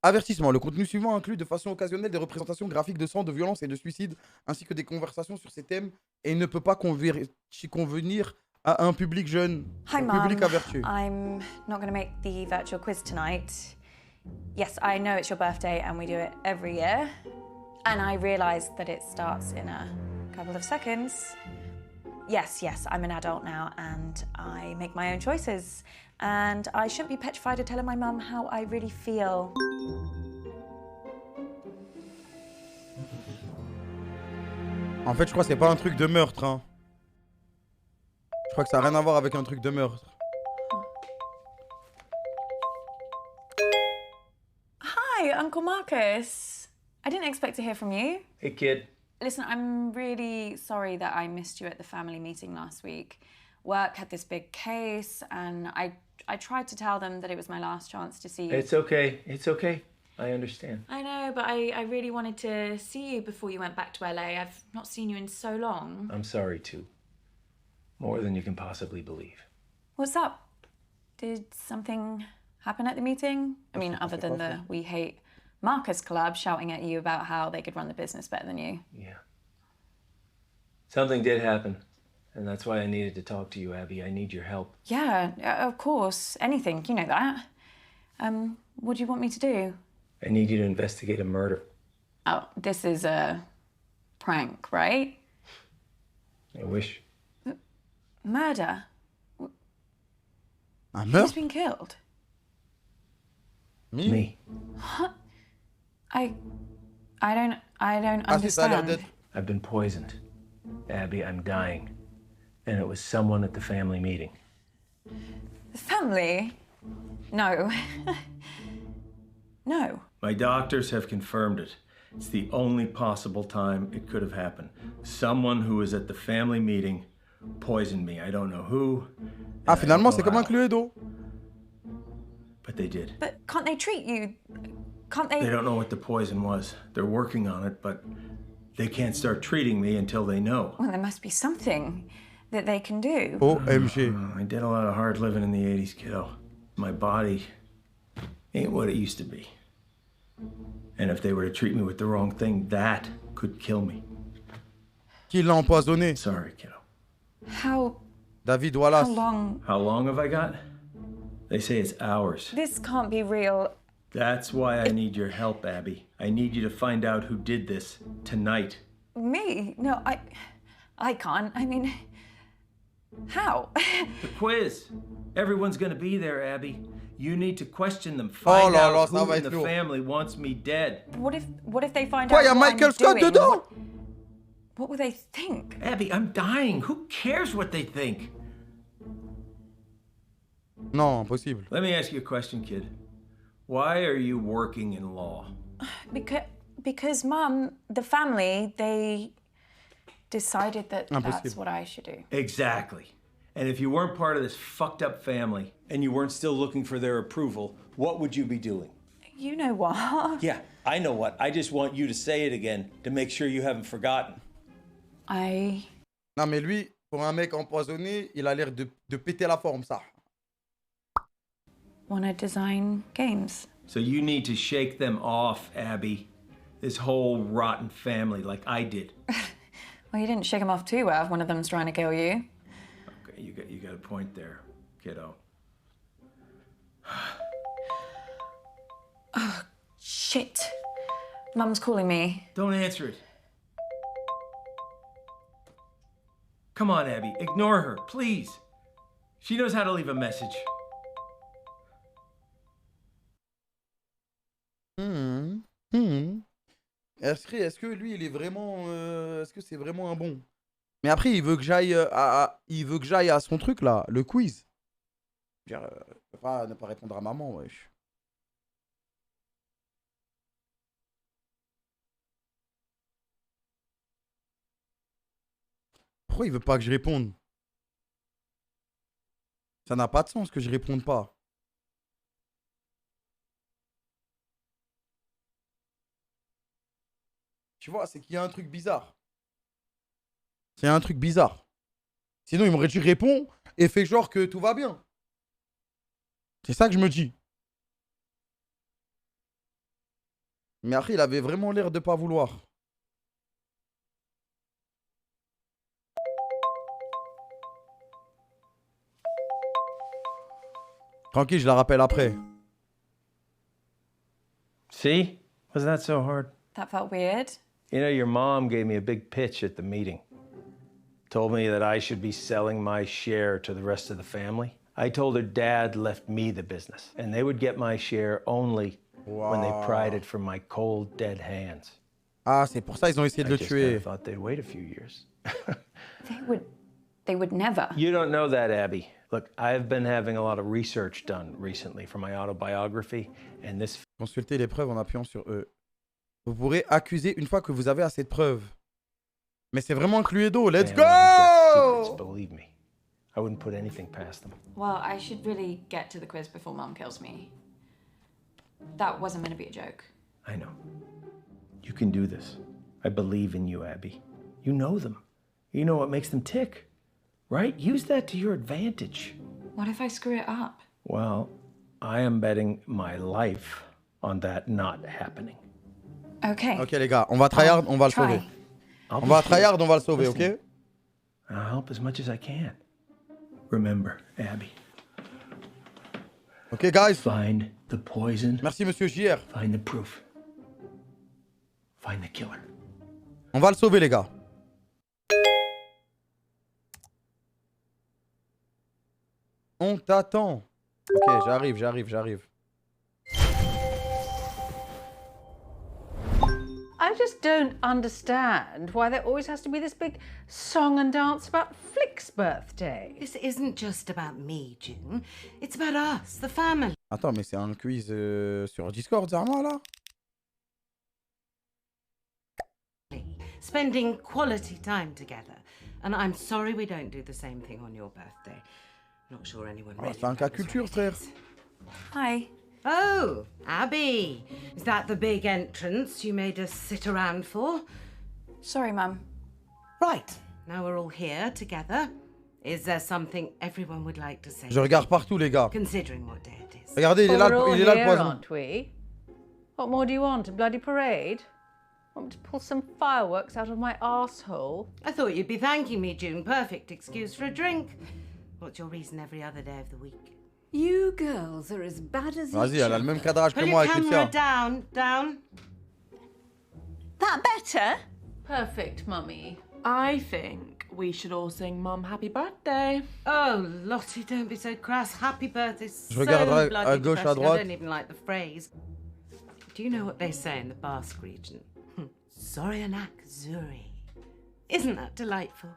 Avertissement. Le contenu suivant inclut de façon occasionnelle des représentations graphiques de sang, de violence et de suicide, ainsi que des conversations sur ces thèmes, et il ne peut pas convenir à un public jeune. Hi, Public Mum. averti. I'm not going to make the virtual quiz tonight. Yes, I know it's your birthday and we do it every year. And I realise that it starts in a couple of seconds. Yes, I'm an adult now and I make my own choices. And I shouldn't be petrified of telling my mum how I really feel. En fait, je crois que c'est pas un truc de meurtre. Hein. Je crois que ça n'a rien à voir avec un truc de meurtre. Hi, Uncle Marcus. I didn't expect to hear from you. Hey, kid. Listen, I'm really sorry that I missed you at the family meeting last week. Work had this big case, and I tried to tell them that it was my last chance to see you. It's okay. It's okay. I understand. I know, but I really wanted to see you before you went back to LA. I've not seen you in so long. I'm sorry, too. More than you can possibly believe. What's up? Did something happen at the meeting? I mean, other than the We Hate Marcus Club shouting at you about how they could run the business better than you. Yeah. Something did happen, and that's why I needed to talk to you, Abby. I need your help. Yeah, of course. Anything, you know that. What do you want me to do? I need you to investigate a murder. Oh, this is a prank, right? I wish. Murder? Un Who's meurtre? been killed? Me. I don't Ah si, ça a l'air understand. d'être. I've been poisoned. Abby, I'm dying. And it was someone at the family meeting. Family? No. No. My doctors have confirmed it. It's the only possible time it could have happened. Someone who was at the family meeting poisoned me. I don't know who. Ah, and I finalement, don't c'est know comme un how, Cluedo. But they did. But can't they treat you? Can't they? They don't know what the poison was. They're working on it, but they can't start treating me until they know. Well, there must be something that they can do. OMG. I did a lot of hard living in the 80s, kiddo. My body ain't what it used to be. And if they were to treat me with the wrong thing, that could kill me. Qui l'a empoisonné? Sorry, kiddo. How David Wallace. long? How long have I got? They say it's hours. This can't be real. That's why I need your help, Abby. I need you to find out who did this tonight. Me? No, I can't. I mean, how? The quiz. Everyone's gonna be there, Abby. You need to question them. Oh Find là là, out ça who va in être the lourd. family wants me dead. What if they find Quoi, out y a what Michael I'm Scott doing? dedans? What will they think? Abby, I'm dying. Who cares what they think? Non, impossible. Let me ask you a question, kid. Why are you working in law? Because Mum, the family, they decided that that's Impossible. what I should do. Exactly. And if you weren't part of this fucked up family and you weren't still looking for their approval, what would you be doing? You know what? Yeah, I know what. I just want you to say it again to make sure you haven't forgotten. Non, mais lui, pour un mec empoisonné, il a l'air de péter la forme, ça. wanna design games. So you need to shake them off, Abby. This whole rotten family like I did. Well, you didn't shake them off too well if one of them's trying to kill you. Okay, you got a point there, kiddo. Oh, shit. Mum's calling me. Don't answer it. Come on, Abby, ignore her, please. She knows how to leave a message. Est-ce que lui, il est vraiment... est-ce que c'est vraiment un bon? Mais après, il veut que j'aille à son truc, là, le quiz. Je veux dire, je peux pas ne pas répondre à maman, wesh. Pourquoi il veut pas que je réponde? Ça n'a pas de sens que je réponde pas. Tu vois, c'est qu'il y a un truc bizarre. C'est un truc bizarre. Sinon, il m'aurait dit réponds et fais genre que tout va bien. C'est ça que je me dis. Mais après, il avait vraiment l'air de pas vouloir. Tranquille, je la rappelle après. See? Wasn't that so hard? That felt weird. You know, your mom gave me a big pitch at the meeting. Told me that I should be selling my share to the rest of the family. I told her dad left me the business, and they would get my share only when they pried it from my cold, dead hands. Ah, c'est pour ça ils ont essayé de le I tuer. just thought they'd wait a few years. They would never. You don't know that, Abby. Look, I've been having a lot of research done recently for my autobiography, and this... Consultez les preuves en appuyant sur E. Vous pourrez accuser une fois que vous avez assez de preuves. Mais c'est vraiment un Cluedo. Let's family has got go! secrets, believe me. I wouldn't put anything past them. Well, I should really get to the quiz before Mum kills me. That wasn't meant to be a joke. I know. You can do this. I believe in you, Abby. You know them. You know what makes them tick, right? Use that to your advantage. What if I screw it up? Well, I am betting my life on that not happening. Okay. Ok les gars, on va tryhard, on va le sauver. I'll On be va here. tryhard, on va le sauver, Listen. ok? I'll help as much as I can. Remember, Abby, Ok guys. find the poison, Merci monsieur JR. find the proof, find the killer. On va le sauver les gars. On t'attend. Ok, j'arrive. I just don't understand why there always has to be this big song and dance about Flick's birthday. This isn't just about me, June. It's about us, the family. Attends, mais c'est un quiz sur Discord, Zarma là? Spending quality time together. And I'm sorry we don't do the same thing on your birthday. Not sure anyone really C'est un cas knows culture, what it frère. is. Hi. Oh, Abby. Is that the big entrance you made us sit around for? Sorry, Mum. Right. Now we're all here together. Is there something everyone would like to say? Je regarde partout les gars. Considering what day it is. Regardez, il est Well, là, we're all il est là le here, poison. aren't we? What more do you want? A bloody parade? Want me to pull some fireworks out of my arsehole? I thought you'd be thanking me, June. Perfect excuse for a drink. What's your reason every other day of the week? You girls are as bad as Vas-y, each elle a le même cadrage que Put moi your avec camera Laetitia. down. That better? Perfect, Mummy. I think we should all sing Mum Happy Birthday. Oh, Lottie, don't be so crass. Happy birthday. Je regarde so à bloody gauche, à depressing. droite. I don't even like the phrase. Do you know what they say in the Basque region? Zoryanak Zuri. Isn't that delightful?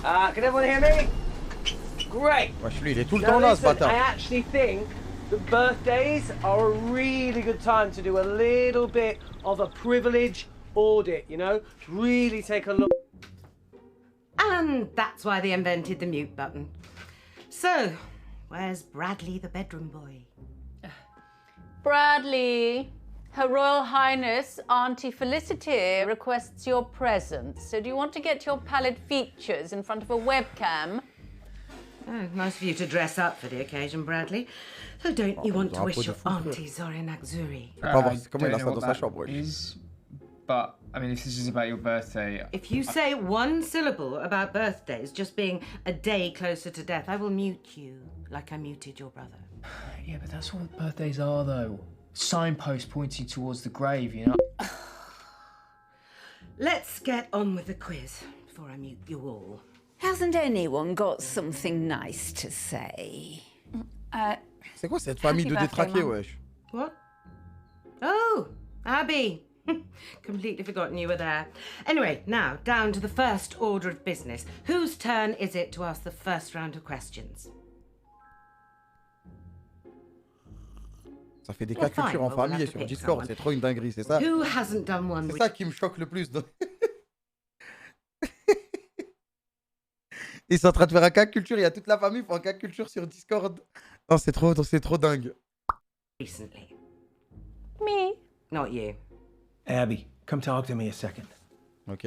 Can everyone hear me? Great. Wesh, lui, il est tout le Now temps là, ce listen, I bâtard. actually think that birthdays are a really good time to do a little bit of a privilege audit, you know? Really take a look. And that's why they invented the mute button. So, where's Bradley the bedroom boy? Bradley, Her Royal Highness Auntie Felicity requests your presence. So do you want to get your pallid features in front of a webcam? Oh, nice of you to dress up for the occasion, Bradley. So don't you want to un wish peu de your fou, frère. auntie Zoryanak Zuri? Pas voir comment il a don't ça know dans what sa that chambre, wesh. is, but I mean, if this is about your birthday, If you say one syllable about birthdays just being a day closer to death, I will mute you like I muted your brother. yeah, but that's what birthdays are, though. Signposts pointing towards the grave, you know. Let's get on with the quiz before I mute you all. Hasn't anyone got something nice to say? C'est quoi cette famille de Happy birthday, détraqués, Mum. wesh? What? Oh, Abby. Completely forgotten you were there. Anyway, now down to the first order of business. Whose turn is it to ask the first round of questions? Ça fait des Well, cas culture en fine, well, we'll famille et have to sur pick Discord, someone. c'est trop une dinguerie, c'est ça? Who hasn't done one C'est with ça qui me choque le plus. Ils sont en train de faire un cas culture, il y a toute la famille pour un cas culture sur Discord. Non, c'est trop dingue. recently? Me? Not you. Abby, come talk to me a second. Ok.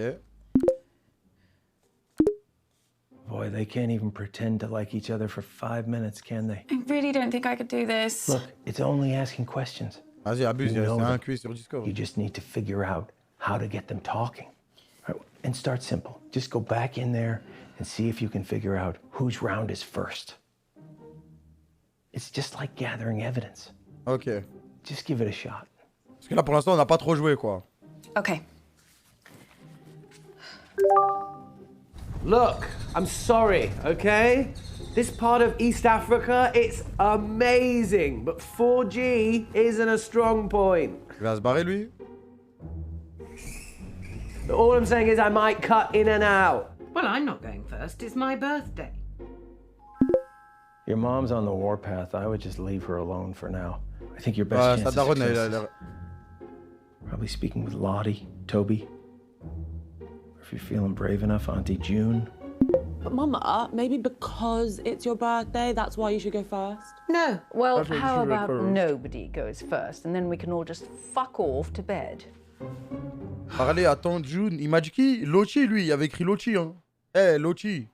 Boy, they can't even pretend to like each other for 5 minutes, can they? I really don't think I could do this. Look, it's only asking questions. Vas-y, abuse, You c'est know un them. quiz sur Discord. You just need to figure out how to get them talking. Right? And start simple. Just go back in there and see if you can figure out whose round is first. It's just like gathering evidence. Ok. Just give it a shot. Parce que là, pour l'instant, on n'a pas trop joué, quoi. Okay. Look, I'm sorry, okay? This part of East Africa, it's amazing, but 4G isn't a strong point. Il va se barrer, lui? All I'm saying is I might cut in and out. Well, I'm not going first. It's my birthday. Your mom's on the warpath. I would just leave her alone for now. I think your best Sa chance of daronne, elle a success l'air... probably speaking with Lottie, Toby. Or if you're feeling brave enough, Auntie June. But Mama, maybe because it's your birthday, that's why you should go first? No. Well, That's what you how should about first. nobody goes first and then we can all just fuck off to bed? Parlez, attends, June. Il m'a dit qui? Lochi, lui. Il avait écrit Lochi, hein. Eh, Lochi.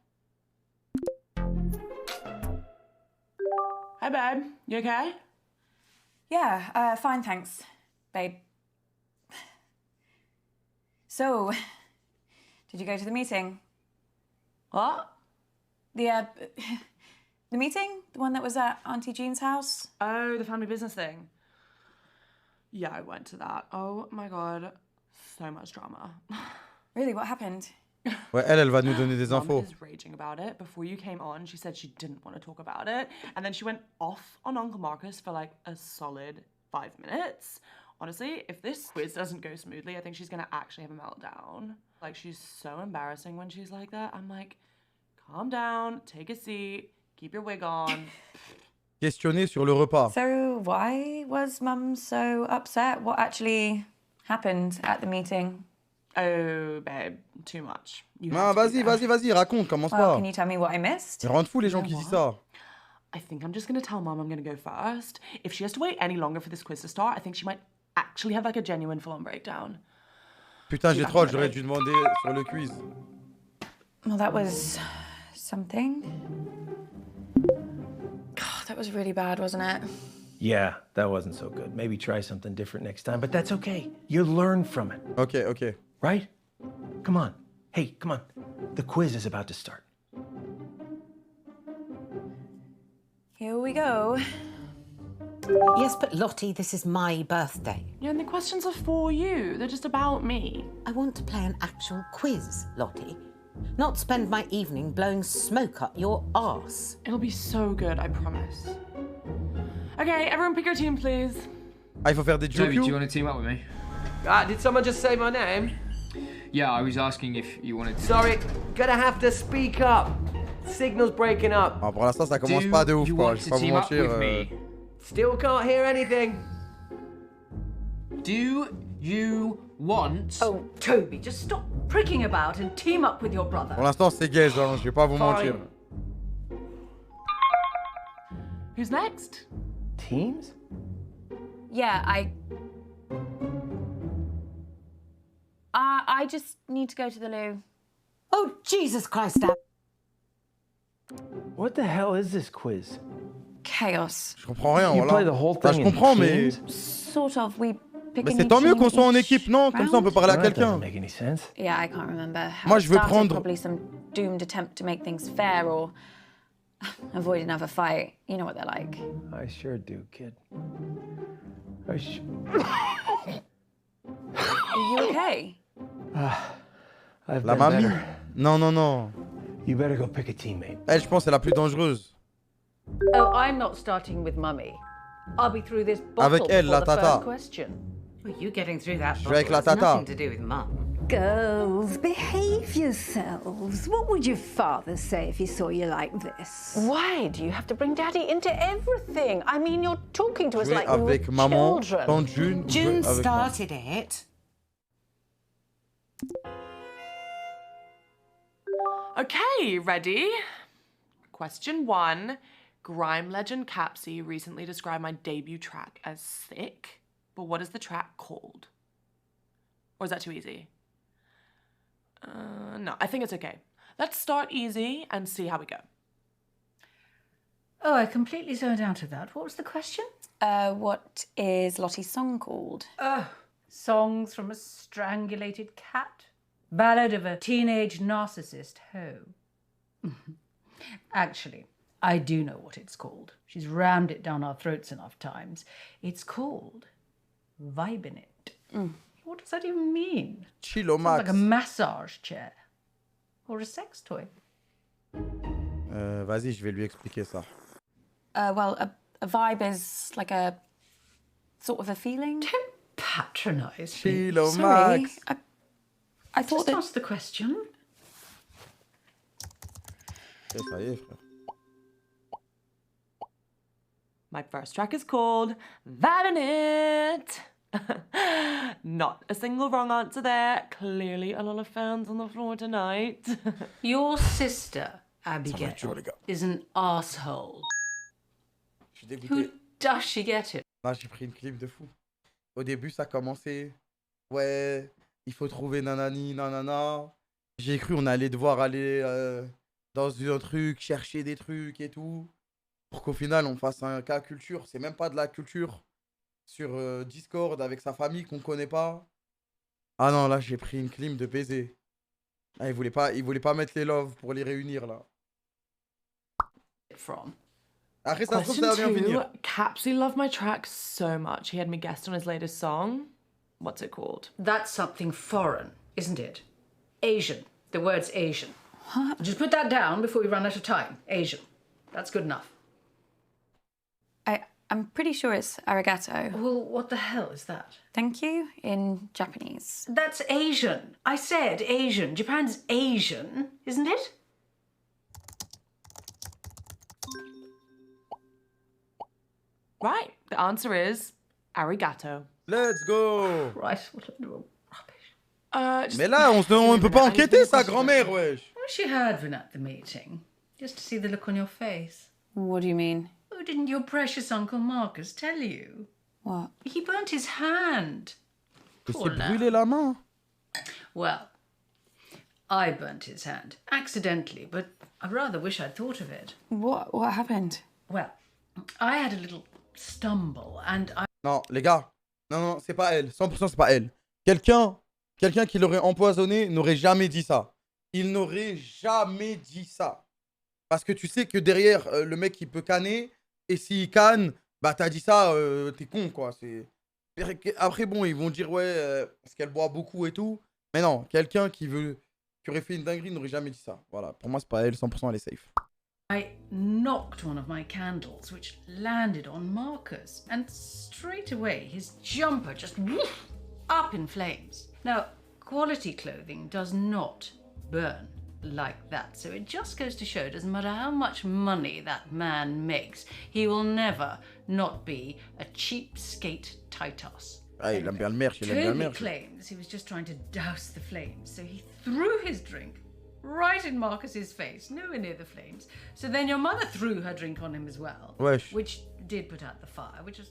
Hi, babe. You okay? Yeah, fine, thanks, babe. So, did you go to the meeting? What? The meeting? The one that was at Auntie Jean's house? Oh, the family business thing. Yeah, I went to that. Oh my god, so much drama. Really, what happened? Ouais, elle va nous donner des Mum infos. is raging about it. Before you came on, she said she didn't want to talk about it. And then she went off on Uncle Marcus for like a solid 5 minutes. Honestly, if this quiz doesn't go smoothly, I think she's going to actually have a meltdown. Like, she's so embarrassing when she's like that. I'm like, calm down, take a seat, keep your wig on. Questionner sur le repas. So, why was Mum so upset? What actually happened at the meeting? Oh, babe, too much. You Non, have to be vas-y, there. vas-y, raconte, commence Well, pas. can you tell me what I missed? Ils rendent fous les gens qui disent ça. I think I'm just going to tell Mum I'm going to go first. If she has to wait any longer for this quiz to start, I think she might actually have like a genuine full-on breakdown. Putain, j'ai trop, j'aurais dû demander sur le quiz. Well, that was something. God, that was really bad, wasn't it? Yeah, that wasn't so good. Maybe try something different next time, but that's okay. You learn from it, Ok, ok. right? Come on. Hey, come on. The quiz is about to start. Here we go. Yes, but Lottie, this is my birthday. Yeah, and the questions are for you. They're just about me. I want to play an actual quiz, Lottie. Not spend my evening blowing smoke up your arse. It'll be so good, I promise. Okay, everyone pick your team, please. Ah, il faut faire des Toby, do you jokes. want to team up with me? Did someone just say my name? Yeah, I was asking if you wanted to. Sorry, gonna have to speak up. Signal's breaking up. Ah, pour l'instant, ça commence Do pas de ouf, you quoi. want Je to vais pas vous team up mentir. with me? Still can't hear anything. Do you want? Oh, Toby, just stop pricking about and team up with your brother. Pour l'instant, c'est gaze, hein. Je vais pas vous mentir. Who's next? Teams? Yeah, I just need to go to the loo. Oh, Jesus Christ, Ab. What the hell is this quiz? Chaos. Je comprends rien, You voilà. play the whole Enfin, thing je in comprends, mais... teams? Sort of. We pick Mais a c'est new tant mieux team qu'on soit en each équipe, non? Comme ça, on peut parler à Well, that quelqu'un. doesn't make any sense. Yeah, I can't remember. How Moi, it je veux started, prendre- probably some doomed attempt to make things fair or avoid another fight. You know what they're like. I sure do, kid. Are you okay? I've La been mamie. better. Non, non, non. You better go pick a teammate. Elle, je pense, c'est la plus dangereuse. Oh, I'm not starting with Mummy. I'll be through this bottle Avec elle, before la the tata. first question. Well, you getting through that vais avec la bottle has tata. nothing to do with Mum. Girls, behave yourselves. What would your father say if he saw you like this? Why do you have to bring Daddy into everything? I mean, you're talking to us Jouer like we were avec maman, children. tante June. ou June jouer avec moi. started it. Okay, ready? Question 1. Grime legend Capsy recently described my debut track as sick, but what is the track called? Or is that too easy? No, I think it's okay. Let's start easy and see how we go. Oh, I completely zoned out of that. What was the question? What is Lottie's song called? Songs from a strangulated cat. Ballad of a teenage narcissist hoe. Actually, I do know what it's called. She's rammed it down our throats enough times. It's called vibing it. What does that even mean? Chill au Sounds max. like a massage chair. Or a sex toy. Vas-y, je vais lui expliquer ça. Well, a vibe is like a sort of a feeling. Don't patronise me. Chill au Sorry, max. I thought Just that... ask the question. Ok, ça y est, frère. My first track is called Vibing It. Not a single wrong answer there. Clearly a lot of fans on the floor tonight. Your sister, Ça va Abigail, être chaud, les gars. is an asshole. Je suis Who dégoûté. does she get it? Là, j'ai pris une clip de fou. Au début, ça a commencé. Ouais, il faut trouver nanani, nanana. J'ai cru on allait devoir aller dans un truc, chercher des trucs et tout. Pour qu'au final, on fasse un cas culture. C'est même pas de la culture sur Discord avec sa famille qu'on connaît pas. Ah non, là, j'ai pris une clim de baiser. Ah, il voulait pas mettre les loves pour les réunir, là. From? Après, ça se trouve, Question ça va bien 2. finir. Capsy loved my track so much. He had me guest on his latest song. What's it called? That's something foreign, isn't it? Asian. The word's Asian. Just put that down before we run out of time. Asian. That's good enough. I'm pretty sure it's arigato. Well, what the hell is that? Thank you in Japanese. That's Asian. I said Asian. Japan's Asian, isn't it? Right. The answer is arigato. Let's go. Right. What a rubbish. Mais là, on peut pas enquêter, sa grand-mère, wesh. I wish you had been at the meeting, just to see the look on your face. What do you mean? Oh, didn't your precious Uncle Marcus tell you? What? He burnt his hand. Il Poor s'est lad. brûlé la main. Well, I burnt his hand, accidentally, but I rather wish I'd thought of it. What happened? Well, I had a little stumble, and I... Non, les gars. Non, c'est pas elle. 100% c'est pas elle. Quelqu'un qui l'aurait empoisonné n'aurait jamais dit ça. Il n'aurait jamais dit ça. Parce que tu sais que derrière, le mec, il peut canner. Et s'il canne, bah t'as dit ça, t'es con, quoi. Après, bon, ils vont dire, ouais, parce qu'elle boit beaucoup et tout. Mais non, quelqu'un qui aurait fait une dinguerie n'aurait jamais dit ça. Voilà, pour moi, c'est pas elle. 100% elle est safe. I knocked one of my candles, which landed on Marcus, and straight away his jumper just woof, up in flames. Now, quality clothing does not burn like that, so it just goes to show, doesn't matter how much money that man makes, he will never not be a cheapskate Titus. Ah, il aime bien le merch, il aime bien le Toby merch. claims he was just trying to douse the flames, so he threw his drink right in Marcus's face, nowhere near the flames. So then your mother threw her drink on him as well, Wesh. which did put out the fire, which was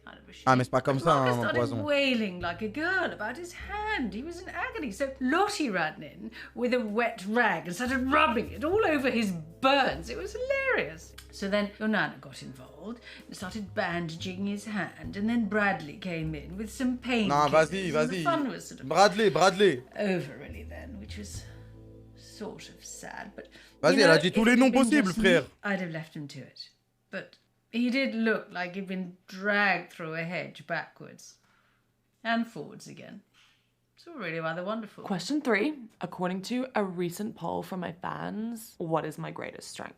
kind of a shame. Ah, mais c'est pas comme ça, Marcus un started poison. wailing like a girl about his hand. He was in agony. So Lottie ran in with a wet rag and started rubbing it all over his burns. It was hilarious. So then your nana got involved and started bandaging his hand, and then Bradley came in with some painkillers. Non, vas-y, and vas-y. the fun was sort of Bradley. over really then, which was sort of sad. But Vas-y, you elle know, a dit tous if les it noms had been possibles, just me, frère. I'd have left him to it. But he did look like he'd been dragged through a hedge backwards and forwards again. It's all really rather wonderful. Question 3. According to a recent poll from my fans, what is my greatest strength?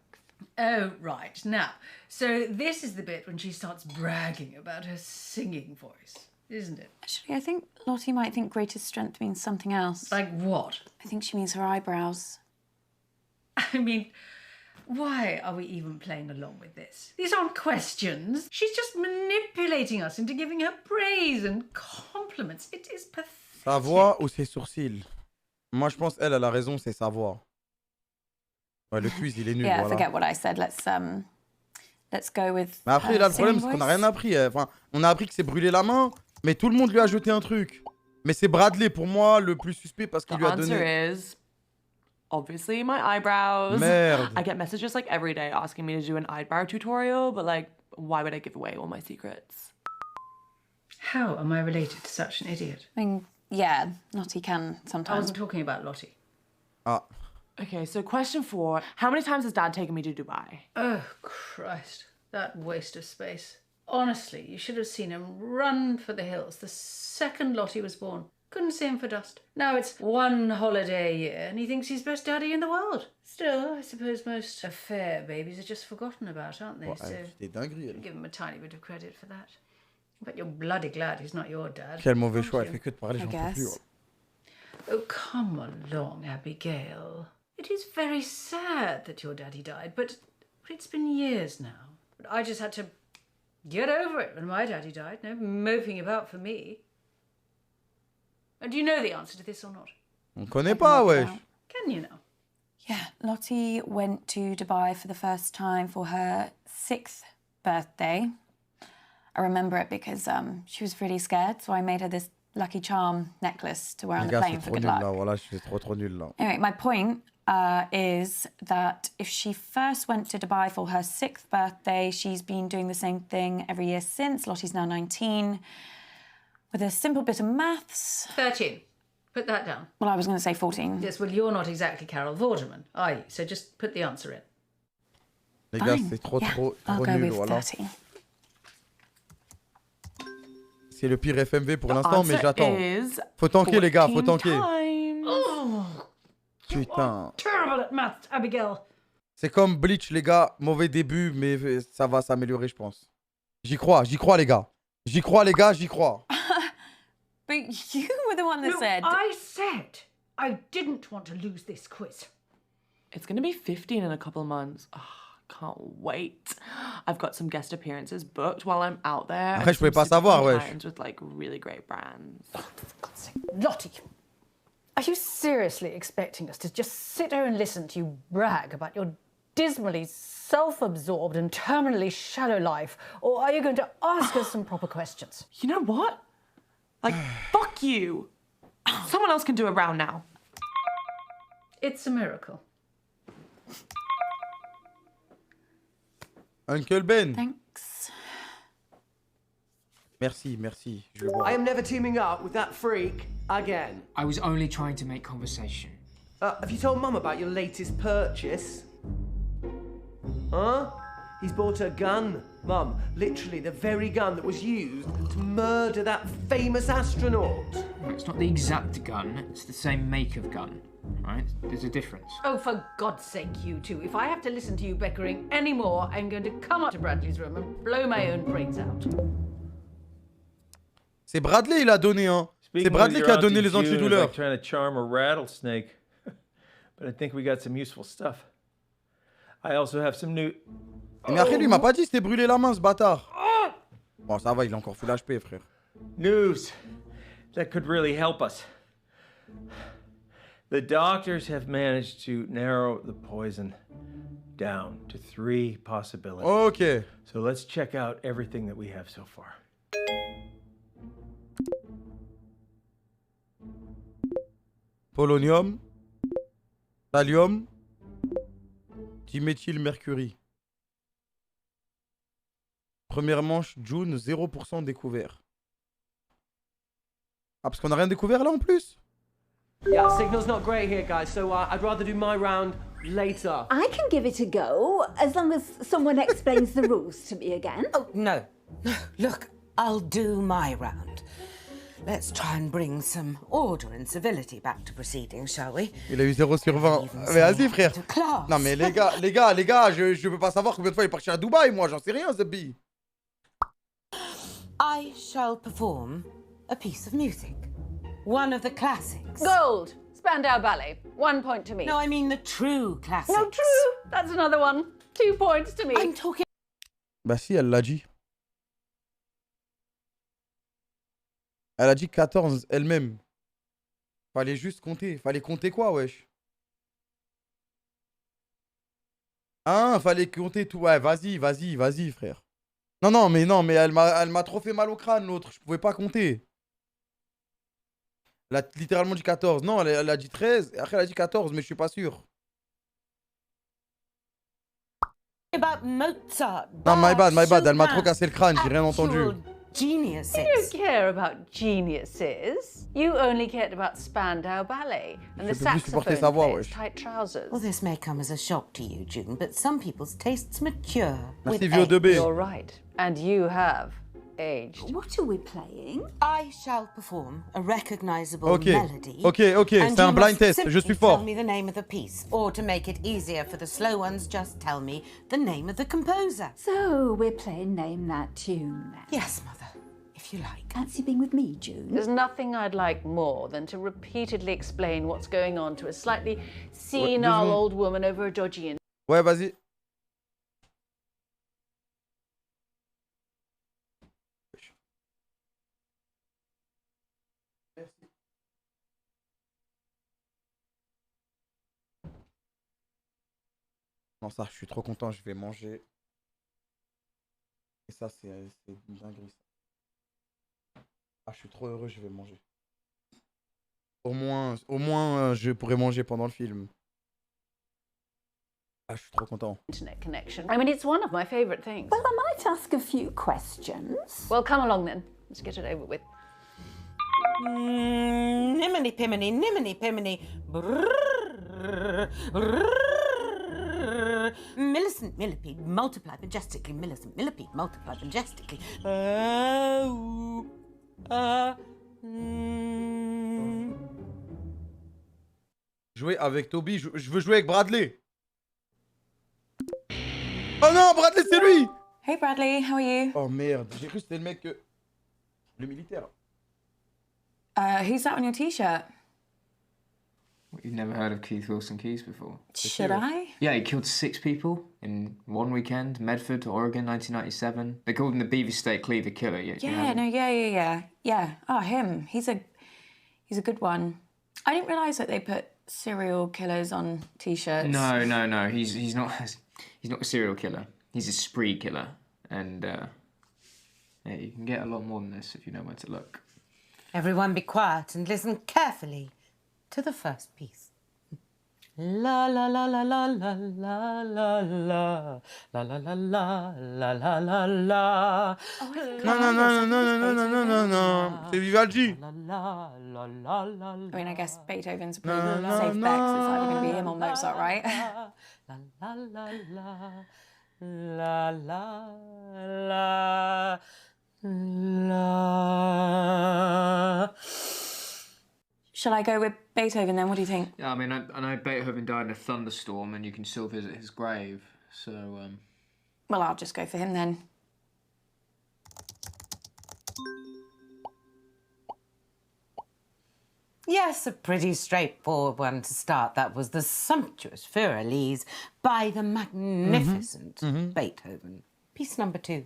Oh, right. Now, so this is the bit when she starts bragging about her singing voice, isn't it? Actually, I think Lottie might think greatest strength means something else. Like what? I think she means her eyebrows. I mean, why are we even playing along with this? These aren't questions. She's just manipulating us into giving her praise and compliments. It is pathetic. Sa voix ou ses sourcils? Moi, je pense elle a raison, c'est sa voix. Ouais, le quiz, il est nul, Yeah, voilà. forget what I said. Let's go with. Mais après, là, le problème, c'est qu'on n'a rien appris. Enfin, on a appris que c'est brûlé la main, mais tout le monde lui a jeté un truc. Mais c'est Bradley, pour moi, le plus suspect parce qu'il lui a donné... The answer is obviously my eyebrows. Merde. I get messages like every day asking me to do an eyebrow tutorial, but like, why would I give away all my secrets? How am I related to such an idiot? I mean, yeah, Lottie can I sometimes. wasn't talking about Lottie. Ah. Okay, so question 4. How many times has Dad taken me to Dubai? Oh, Christ. That waste of space. Honestly, you should have seen him run for the hills the second Lottie was born. Couldn't see him for dust. Now it's one holiday a year and he thinks he's best daddy in the world. Still, I suppose most affair babies are just forgotten about, aren't they? Ouais, So c'est dinguerie, elle. give him a tiny bit of credit for that. But you're bloody glad he's not your dad. Quel mauvais choix, aren't elle fait you? que de parler, j'en peux plus. Oh, come along, Abigail. It is very sad that your daddy died, but it's been years now. But I just had to get over it when my daddy died. No moping about for me. And do you know the answer to this or not? On connaît pas, wesh. Can you know? Yeah, Lottie went to Dubai for the first time for her 6th birthday. I remember it because she was really scared, so I made her this Lucky Charm necklace to wear on Les the gars, plane c'est for trop good nul luck. là. Voilà, je suis trop nul là. Anyway, my point is that if she first went to Dubai for her 6th birthday, she's been doing the same thing every year since. Lottie's now 19. With a simple bit of maths. 13. Put that down. Well, I was going to say 14. Yes, well, you're not exactly Carol Vorderman, are you? So just put the answer in. Les gars, Fine. c'est trop I'll go nul, with voilà. 30. C'est le pire FMV pour l'instant, mais Answer j'attends. is Faut tanker, les gars, faut 14 tanker. times. Oh, Putain. terrible at maths, Abigail. C'est comme Bleach, les gars. Mauvais début, mais ça va s'améliorer, je pense. J'y crois, les gars. J'y crois, les gars, j'y crois. But you were the one that No, said... I said I didn't want to lose this quiz. It's going to be 15 in a couple of months. Oh, can't wait. I've got some guest appearances booked while I'm out there. Après, je pouvais pas savoir, wesh. Clients with like really great brands. Lottie, are you seriously expecting us to just sit here and listen to you brag about your dismally self-absorbed and terminally shallow life? Or are you going to ask us some proper questions? You know what? Like, fuck you. Someone else can do a round now. It's a miracle. Uncle Ben. Thanks. Merci. Je le vois. I am never teaming up with that freak again. I was only trying to make conversation. Have you told Mum about your latest purchase? Huh? He's bought a gun, Mum. Literally the very gun that was used to murder that famous astronaut. It's not the exact gun, it's the same make of gun, right? There's a difference. Oh, for God's sake, you two. If I have to listen to you bickering anymore, I'm going to come up to Bradley's room and blow my own brains out. C'est Bradley, il a donné, hein. C'est Bradley qui a donné les antidouleurs. Like trying to charm a rattlesnake. But I think we got some useful stuff. I also have some new... Mais après, lui, il m'a pas dit c'était brûlé la main, ce bâtard. Bon, ça va, il a encore full HP, frère. News that could really help us. The doctors have managed to narrow the poison down to 3 possibilities. Ok. So let's check out everything that we have so far. Polonium. Thallium. Diméthylmercury. Première manche, June, 0% découvert. Ah, parce qu'on n'a rien découvert là en plus? Yeah, signal's not great here, guys, so I'd rather do my round later. I can give it a go, as long as someone explains the rules to me again. Oh, no. No, look, I'll do my round. Let's try and bring some order and civility back to proceedings, shall we? Il a eu 0 sur 20. Mais vas-y, frère. Non, mais les gars, je peux pas savoir combien de fois il est parti à Dubaï, moi, j'en sais rien, Zebbi. I shall perform a piece of music. One of the classics. Gold. Spandau Ballet. 1 point to me. No, I mean the true classics. No, true. That's another one. 2 points to me. I'm talking... Bah si, elle l'a dit. Elle a dit 14 elle-même. Fallait juste compter. Fallait compter quoi, wesh? Hein, fallait compter tout. Ouais, vas-y, frère. Non, mais elle m'a trop fait mal au crâne, l'autre. Je pouvais pas compter. Elle a littéralement dit 14. Non, elle a dit 13. Et après, elle a dit 14, mais je suis pas sûr. About Mozart. Non, my bad. Elle m'a trop Chopin, cassé le crâne, j'ai rien entendu. actual Geniuses. You don't care about geniuses. You only cared about Spandau Ballet and the Je peux plus supporter sa saxophone voix, player's wesh. tight trousers. Well, this may come as a shock to you, June, but some people's tastes mature. Merci, with vieux age. 2B. You're right. And you have aged. What are we playing? I shall perform a recognizable Ok, melody. ok, and c'est un you blind must test, je simply suis fort. Tell me the name of the piece, or to make it easier for the slow ones, just tell me the name of the composer. So we're playing Name That Tune then. Yes, Mother, if you like. Fancy being with me, June? There's nothing I'd like more than to repeatedly explain what's going on to a slightly senile secondes. old woman over a dodgy Ouais, vas-y. Non, ça, je suis trop content, je vais manger. Et ça, c'est bien gris. Ah, je suis trop heureux, je vais manger. Au moins, je pourrais manger pendant le film. Ah, je suis trop content. internet connection. I mean, it's one of my favourite things. Well, I might ask a few questions. Well, come along then. Let's get it over with. Nimini pimini, nimini pimini. Brrrr, brrrr. Millicent millipede multiply majestically. Millicent millipede multiply majestically. Jouer avec Toby, je veux jouer avec Bradley. Oh non, Bradley, c'est lui! Hey Bradley, how are you? Oh merde, j'ai cru que c'était le mec... Le militaire. Who's that on your t-shirt? You've never heard of Keith Wilson Keys before? Should I? Yeah, he killed 6 people in one weekend, Medford, Oregon, 1997. They called him the Beaver State Cleaver Killer. Yeah. Oh, him. He's a good one. I didn't realise that they put serial killers on t-shirts. No. He's not a serial killer. He's a spree killer. And yeah, you can get a lot more than this if you know where to look. Everyone be quiet and listen carefully to the first piece. La la la la la la la la la la la la la la la la la. Non, c'est Vivaldi. I mean, I guess Beethoven's a pretty safe bet, 'cause it's either going to be him or Mozart, right? La la la la la la la. Shall I go with Beethoven then? What do you think? Yeah, I mean, I know Beethoven died in a thunderstorm and you can still visit his grave, so... Well, I'll just go for him then. Yes, a pretty straightforward one to start. That was the sumptuous Furelise by the magnificent Beethoven. Piece number 2.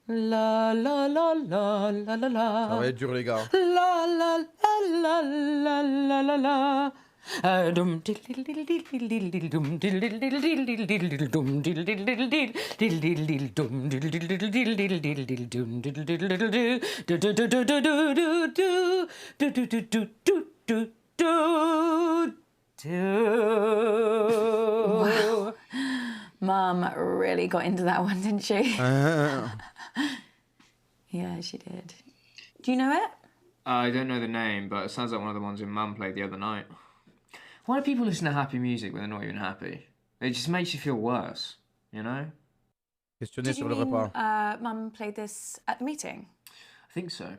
La la la la la la la. Ça va être dur, les gars. La la la la la la la la. Dum diddle diddle diddle diddle dum diddle diddle diddle diddle dum diddle diddle diddle diddle diddle diddle dum diddle diddle diddle diddle diddle diddle dum diddle diddle diddle do do do do do do do do do do do do do. Wow. Mum really got into that one, didn't she? Yeah, she did. Do you know it? I don't know the name, but it sounds like one of the ones Mum played the other night. Why do people listen to happy music when they're not even happy? It just makes you feel worse, you know? Questionner Did sur you le mean repas. Mum played this at the meeting? I think so.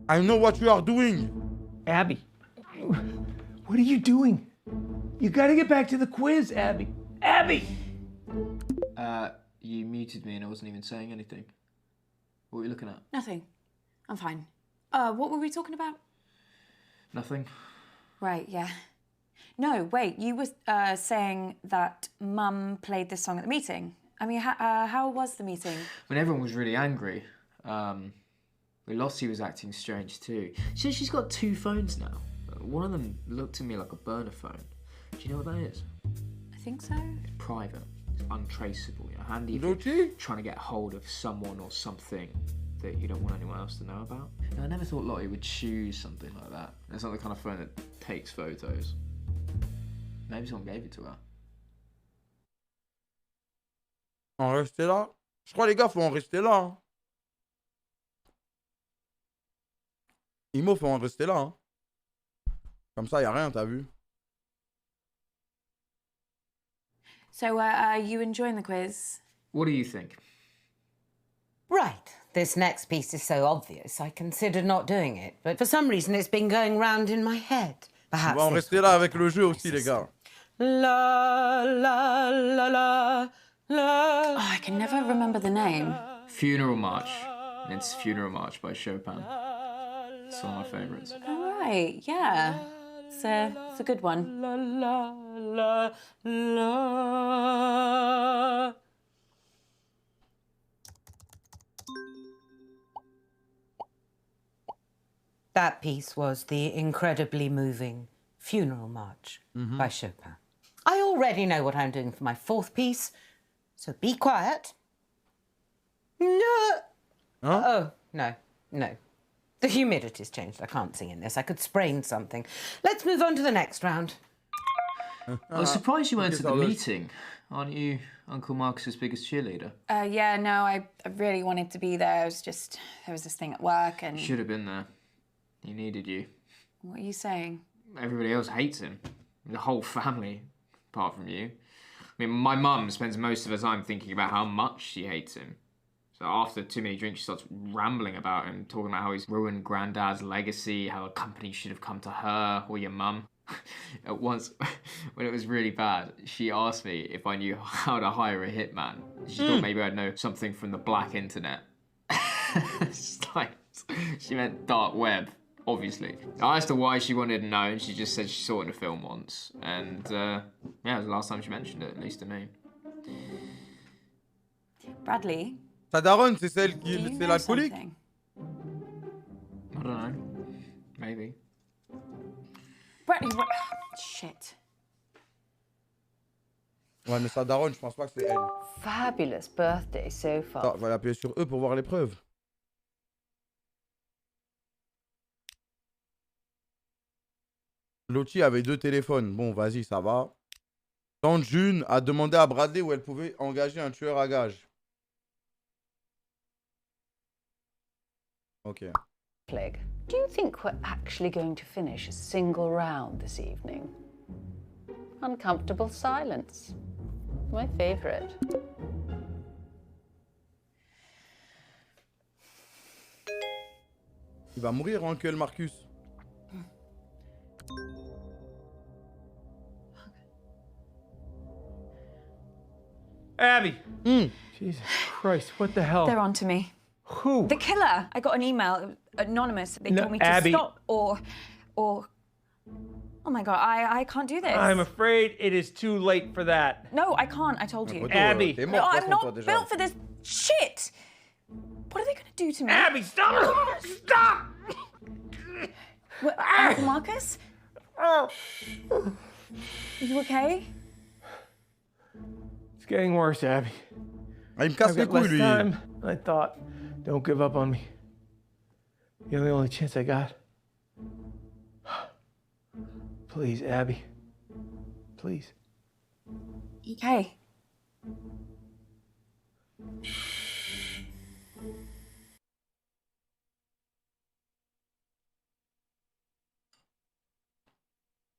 I know what you are doing. Abby, what are you doing? You gotta get back to the quiz, Abby. Abby! You muted me and I wasn't even saying anything. What were you looking at? Nothing. I'm fine. What were we talking about? Nothing. Right, yeah. No, wait, you were saying that Mum played this song at the meeting. I mean, how was the meeting? When everyone was really angry, Lottie was acting strange too. She says she's got 2 phones now. One of them looked to me like a burner phone. Do you know what that is? I think so. It's private. It's untraceable, yeah? handy if you're trying to get hold of someone or something that you don't want anyone else to know about. And I never thought Lottie would choose something like that. It's not the kind of phone that takes photos. Maybe someone gave it to her. En rester là. Je crois les gars, faut en rester là. Hein. Imo, faut en rester là. Hein. Comme ça, y a rien, t'as vu? So, are you enjoying the quiz? What do you think? Right. This next piece is so obvious, I considered not doing it. But for some reason, it's been going round in my head. Perhaps. On va en rester là avec le jeu aussi, les gars. La, la, la, la, la. Oh, I can never remember the name. Funeral March. It's Funeral March by Chopin. It's one of my favourites. All right, yeah. It's a good one. La, la, la, la. That piece was the incredibly moving Funeral March by Chopin. I already know what I'm doing for my fourth piece, so be quiet. No. Huh? Oh, no. The humidity's changed. I can't sing in this. I could sprain something. Let's move on to the next round. I was surprised you went to the meeting. Aren't you Uncle Marcus's biggest cheerleader? Yeah, no, I really wanted to be there. It was just, there was this thing at work and... You should have been there. He needed you. What are you saying? Everybody else hates him. The whole family, apart from you. I mean, my mum spends most of her time thinking about how much she hates him. So after too many drinks, she starts rambling about him, talking about how he's ruined Granddad's legacy, how a company should have come to her or your mum. At once, when it was really bad, she asked me if I knew how to hire a hitman. She thought maybe I'd know something from the black internet. It's like, she meant dark web, obviously. I asked her why she wanted to know, and she just said she saw it in a film once. And yeah, it was the last time she mentioned it, at least to me. Bradley? Ta daronne, c'est celle qui... C'est l'alcoolique? I don't know. Maybe. Bradley, what? Shit. Ouais, mais sa daronne, je pense pas que c'est elle. Fabulous birthday so far. Attends, on va appuyer sur E pour voir les preuves. Lottie avait 2 téléphones. Bon, vas-y, ça va. Tante June a demandé à Bradley où elle pouvait engager un tueur à gages. Ok. Plague. Do you think we're actually going to finish a single round this evening? Uncomfortable silence. My favourite. Il va mourir, Uncle Marcus. Abby! Jesus Christ, what the hell? They're on to me. Who? The killer. I got an email, anonymous. They told me to Abby. stop or... Oh my God, I can't do this. I'm afraid it is too late for that. No, I can't, I told you. Abby. T'es No, mort, I'm not déjà. built for this shit. What are they gonna do to me? Abby, stop! Stop! What, Uncle Marcus? Are you okay? It's getting worse, Abby. Ah, il me casse I've les got less couilles, lui. time than I thought. Don't give up on me. You're the only chance I got. Please, Abby. Please. Okay.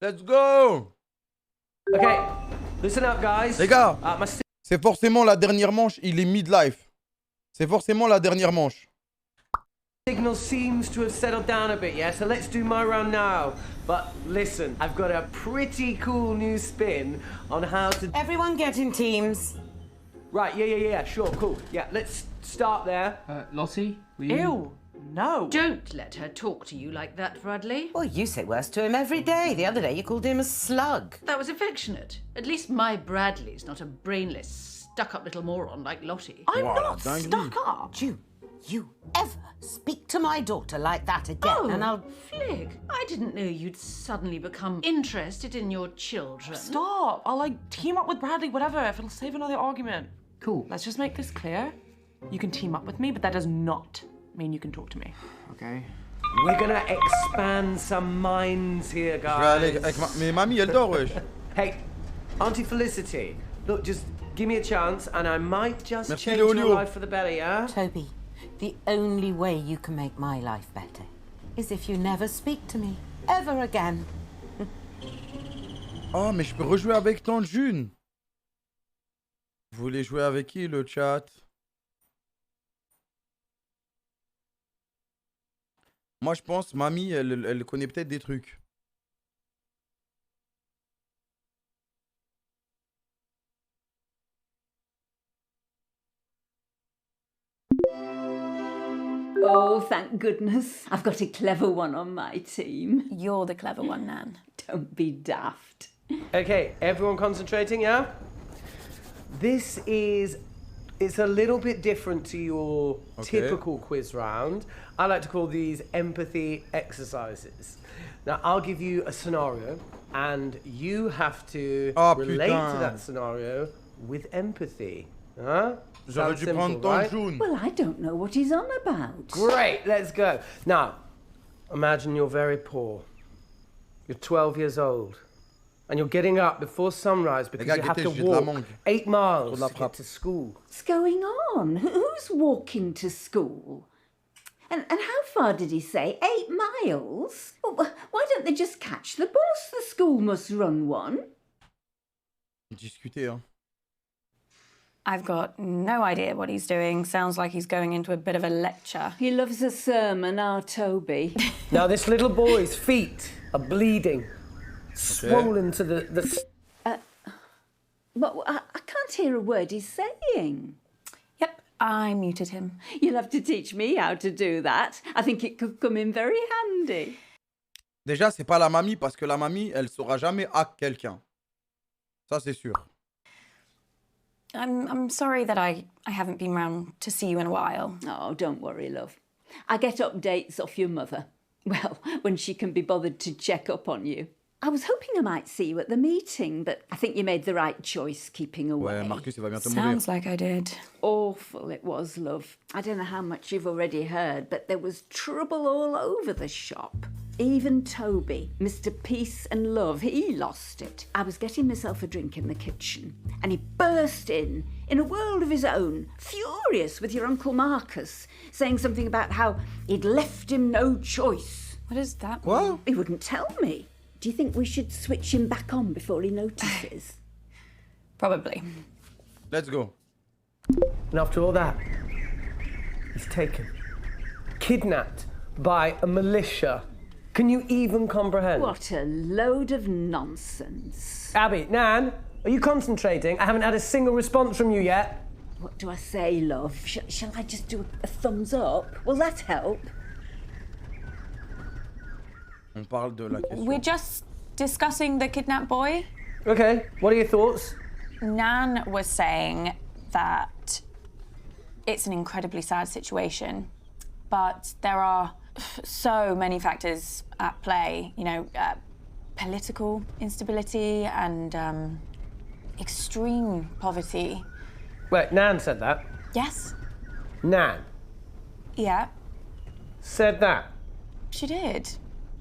Let's go! Okay, listen up, guys. Les gars, my c'est forcément la dernière manche, il est midlife. C'est forcément la dernière manche. signal seems to have settled down a bit, yeah? So let's do my round now. But listen, I've got a pretty cool new spin on how to... Everyone get in teams. Right, yeah, sure, cool. Yeah, let's start there. Lottie, will you... Ew, no. Don't let her talk to you like that, Bradley. Well, you say worse to him every day. The other day you called him a slug. That was affectionate. At least my Bradley's not a brainless, stuck-up little moron like Lottie. I'm Wow, not dang stuck up. You ever speak to my daughter like that again, and I'll... Flig, I didn't know you'd suddenly become interested in your children. Stop. I'll, team up with Bradley, whatever, if it'll save another argument. Cool. Let's just make this clear. You can team up with me, but that does not mean you can talk to me. Okay. We're gonna expand some minds here, Je vais aller guys. avec mais mamie, elle dort, wesh. Hey, Auntie Felicity, look, just give me a chance and I might just Merci, change Léolio. your life for the better, yeah? Toby, the only way you can make my life better is if you never speak to me ever again. Oh, mais je peux rejouer avec Tante June. Vous voulez jouer avec qui, le chat? Moi, je pense, mamie, elle connaît peut-être des trucs. Oh, thank goodness. I've got a clever one on my team. You're the clever one, Nan. Don't be daft. Okay, everyone concentrating, yeah? This is, it's a little bit different to your typical quiz round. I like to call these empathy exercises. Now, I'll give you a scenario, and you have to relate to that scenario with empathy. Huh? J'aurais dû prendre Tante June. Well, I don't know what he's on about. Great, let's go. Now, imagine you're very poor. You're 12 years old. And you're getting up before sunrise because you have to walk 8 miles to get to school. What's going on? Who's walking to school? And how far did he say? 8 miles? Well, why don't they just catch the bus? The school must run one. Discuter, hein. I've got no idea what he's doing. Sounds like he's going into a bit of a lecture. He loves a sermon, our Toby. Now, this little boy's feet are bleeding, swollen to the... But I can't hear a word he's saying. Yep, I muted him. You'll have to teach me how to do that. I think it could come in very handy. Déjà, c'est pas la mamie, parce que la mamie, elle saura jamais hack quelqu'un. Ça, c'est sûr. I'm sorry that I haven't been round to see you in a while. Oh, don't worry, love. I get updates off your mother. Well, when she can be bothered to check up on you. I was hoping I might see you at the meeting, but I think you made the right choice keeping away. Ouais, Marcus, il va bientôt mourir. Sounds like I did. Awful it was, love. I don't know how much you've already heard, but there was trouble all over the shop. Even Toby, Mr. Peace and Love, he lost it. I was getting myself a drink in the kitchen, and he burst in a world of his own, furious with your Uncle Marcus, saying something about how he'd left him no choice. What is that? What? He wouldn't tell me. Do you think we should switch him back on before he notices? Probably. Let's go. And after all that, he's taken, kidnapped by a militia. Can you even comprehend? What a load of nonsense. Abby, Nan, are you concentrating? I haven't had a single response from you yet. What do I say, love? Shall I just do a thumbs up? Will that help? On parle de la question. We're just discussing the kidnapped boy. Okay, what are your thoughts? Nan was saying that it's an incredibly sad situation, but there are so many factors at play, you know, political instability and extreme poverty. Wait, Nan said that? Yes? Nan Yeah, said that? she did.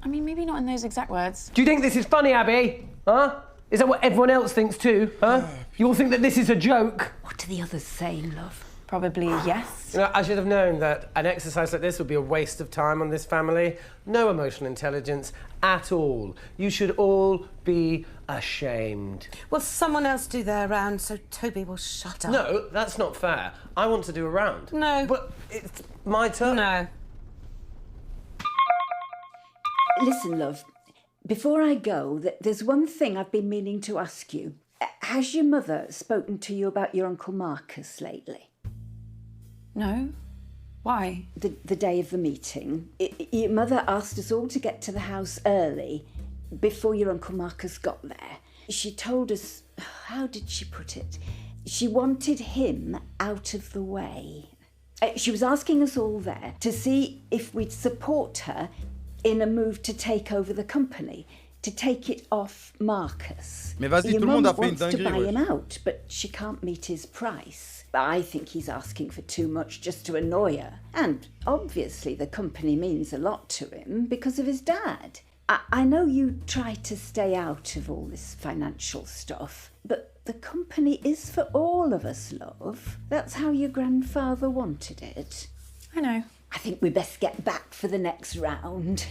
I mean, maybe not in those exact words. Do you think this is funny, Abby? Huh? Is that what everyone else thinks too? Huh? You all think that this is a joke? What do the others say, love? Probably yes. You know, I should have known that an exercise like this would be a waste of time on this family. No emotional intelligence at all. You should all be ashamed. Well, someone else do their round so Toby will shut up. No, that's not fair. I want to do a round. No. But it's my turn. No. Listen, love, before I go, there's one thing I've been meaning to ask you. Has your mother spoken to you about your Uncle Marcus lately? No? Why? The day of the meeting, your mother asked us all to get to the house early before your Uncle Marcus got there. She told us, how did she put it? She wanted him out of the way. She was asking us all there to see if we'd support her in a move to take over the company. to take it off Marcus. Mais vas-y, Your tout le monde mum a fait une wants to buy dinguerie. him out, but she can't meet his price. I think he's asking for too much just to annoy her. And obviously the company means a lot to him because of his dad. I know you try to stay out of all this financial stuff, but the company is for all of us, love. That's how your grandfather wanted it. I know. I think we best get back for the next round.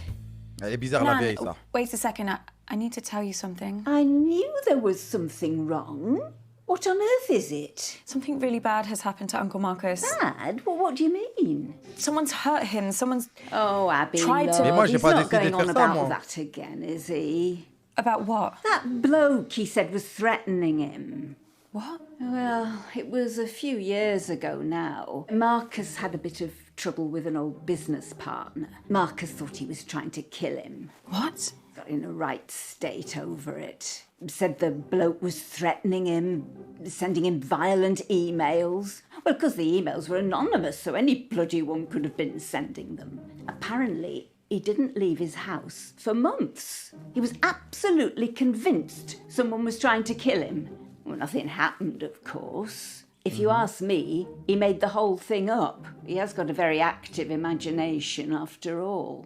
Elle est bizarre la Nan, vieille, ça. wait a second. I need to tell you something. I knew there was something wrong. What on earth is it? Something really bad has happened to Uncle Marcus. Bad? Well, what do you mean? Someone's hurt him. Someone's Oh, Abby, tried love, to- Mais moi, j'ai he's pas not décidé de going on faire ça, about moi. that again, is he? About what? That bloke he said was threatening him. What? Well, it was a few years ago now. Marcus had a bit of trouble with an old business partner. Marcus thought he was trying to kill him. What? Got in a right state over it. Said the bloke was threatening him, sending him violent emails. Well, because the emails were anonymous, so any bloody one could have been sending them. Apparently, he didn't leave his house for months. He was absolutely convinced someone was trying to kill him. Well, nothing happened, of course. If you ask me, he made the whole thing up. He has got a very active imagination, after all.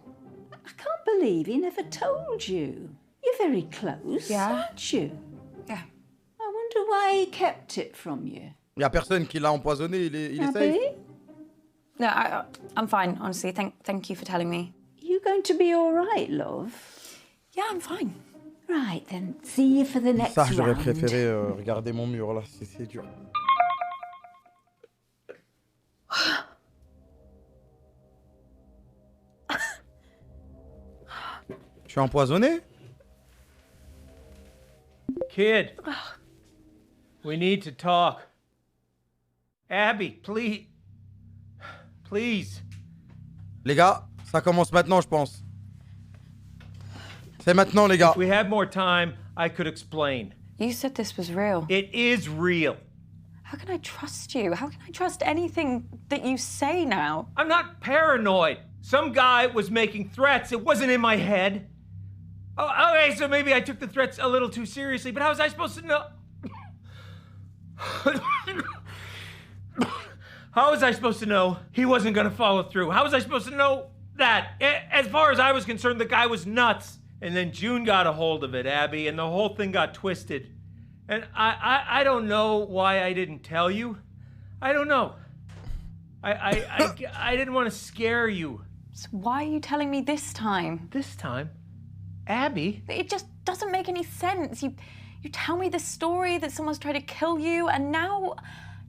I can't believe he never told you. You're very close, Yeah. aren't you? Yeah. I wonder why he kept it from you. Il y a personne qui l'a empoisonné, il est safe. Abby, No, I'm fine, honestly. Thank you for telling me. you going to be all right, love? Yeah, I'm fine. Right, then. See you for the next Ça, j'aurais round. préféré regarder mon mur, là. C'est dur. Je suis empoisonné? Kid, we need to talk. Abby, please. Please. Les gars, ça commence maintenant, je pense. C'est maintenant, les gars. If we had more time, I could explain. You said this was real. It is real. How can I trust you? How can I trust anything that you say now? I'm not paranoid. Some guy was making threats. It wasn't in my head. Oh, okay, so maybe I took the threats a little too seriously, but how was I supposed to know? How was I supposed to know he wasn't gonna follow through? How was I supposed to know that? As far as I was concerned, the guy was nuts. And then June got a hold of it, Abby, and the whole thing got twisted. And I don't know why I didn't tell you. I don't know. I didn't want to scare you. So why are you telling me this time? This time, Abby. It just doesn't make any sense. You tell me this story that someone's tried to kill you, and now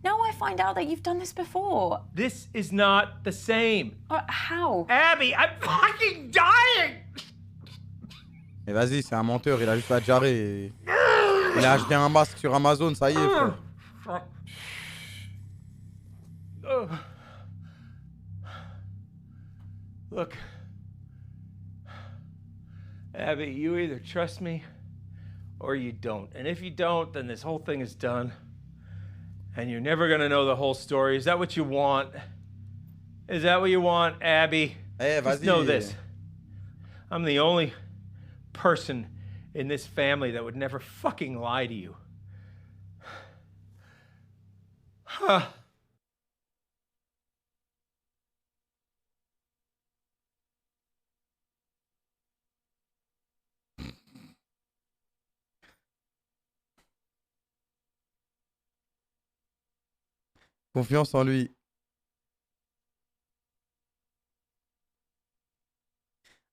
I find out that you've done this before. This is not the same. How? Abby, I'm fucking dying! Mais vas-y, c'est un menteur, il a juste à jarrer. Et... Il a acheté un masque sur Amazon, ça y est, frère. Look, Abby, you either trust me or you don't. And if you don't, then this whole thing is done. And you're never gonna know the whole story. Is that what you want? Is that what you want, Abby? Hey, Just know this. I'm the only person in this family that would never fucking lie to you. Huh. Confiance en lui.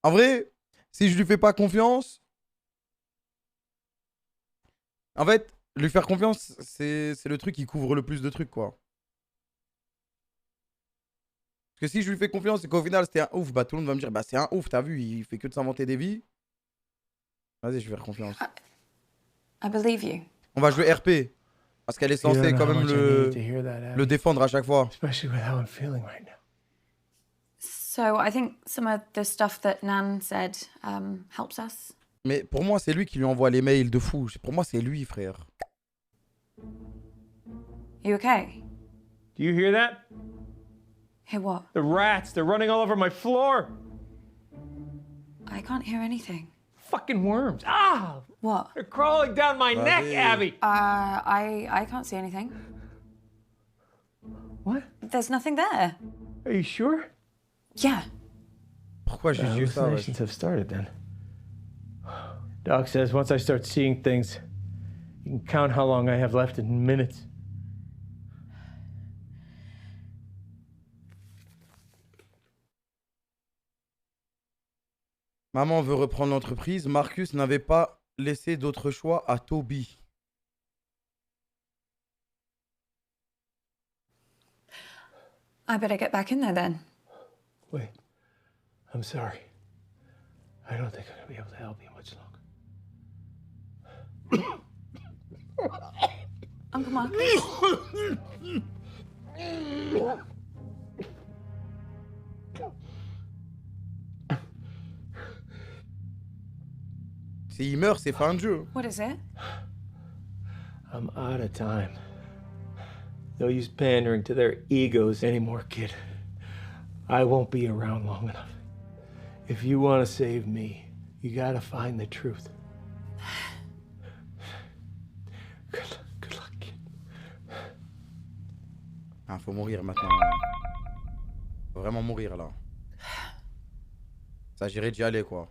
En vrai, si je lui fais pas confiance... En fait, lui faire confiance, c'est le truc qui couvre le plus de trucs, quoi. Parce que si je lui fais confiance et qu'au final c'était un ouf, bah tout le monde va me dire, bah c'est un ouf, t'as vu, il fait que de s'inventer des vies. Vas-y, je vais faire confiance. I believe you. On va jouer RP. Parce qu'elle est censée quand même le défendre à chaque fois. Especially with how I'm feeling right now. So I think some of the stuff that Nan said helps us. Mais pour moi, c'est lui qui lui envoie les mails de fou. Pour moi, c'est lui, frère. You okay? Do you hear that? Hear what? The rats, they're running all over my floor. I can't hear anything. fucking worms. Ah! What? They're crawling down my neck, Abby. I can't see anything. What? There's nothing there. Are you sure? Yeah. Pourquoi j'ai vu ça? Hallucinations have started then. Doc says once I start seeing things, you can count how long I have left in minutes. Maman veut reprendre l'entreprise. Marcus n'avait pas laissé d'autre choix à Toby. I better get back in there then. Wait, I'm sorry. I don't think I'm gonna be able to help you much longer. Uncle Marcus. S'il meurt, c'est fin de jeu. What is it? I'm out of time. No use pandering to their egos anymore, kid. I won't be around long enough. If you want to save me, you gotta find the truth. Good luck, kid. Ah, faut mourir maintenant. Faut vraiment mourir là. Ça s'agirait d'y aller quoi.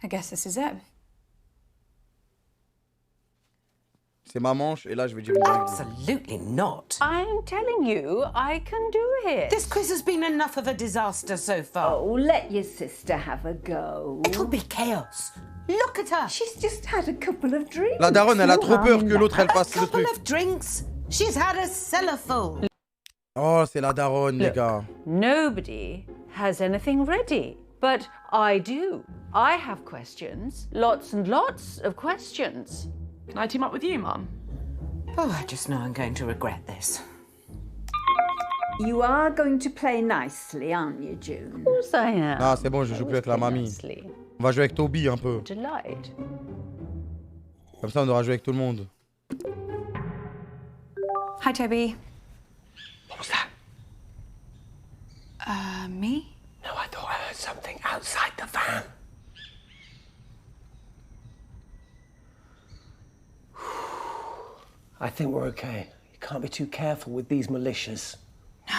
I guess this is it. C'est ma manche et là je vais dire une dinguerie. Absolutely not. I'm telling you, I can do it. This quiz has been enough of a disaster so far. Oh, let your sister have a go. It'll be chaos. Look at her. She's just had a couple of drinks. La daronne, elle a trop peur que l'autre elle fasse le Couple truc. of drinks. She's had a cellar full. Oh, c'est la daronne, les gars. Nobody has anything ready, but I do. I have questions, lots and lots of questions. Can I team up with you, Mum? Oh, I just know I'm going to regret this. You are going to play nicely, aren't you, June? Of course I am. Ah, c'est bon, je joue plus avec la mamie. Nicely. On va jouer avec Toby un peu. Delight. Comme ça, on aura joué avec tout le monde. Hi, Toby. What was that? Me? No, I thought I heard something outside the van. I think we're okay. You can't be too careful with these militias. No.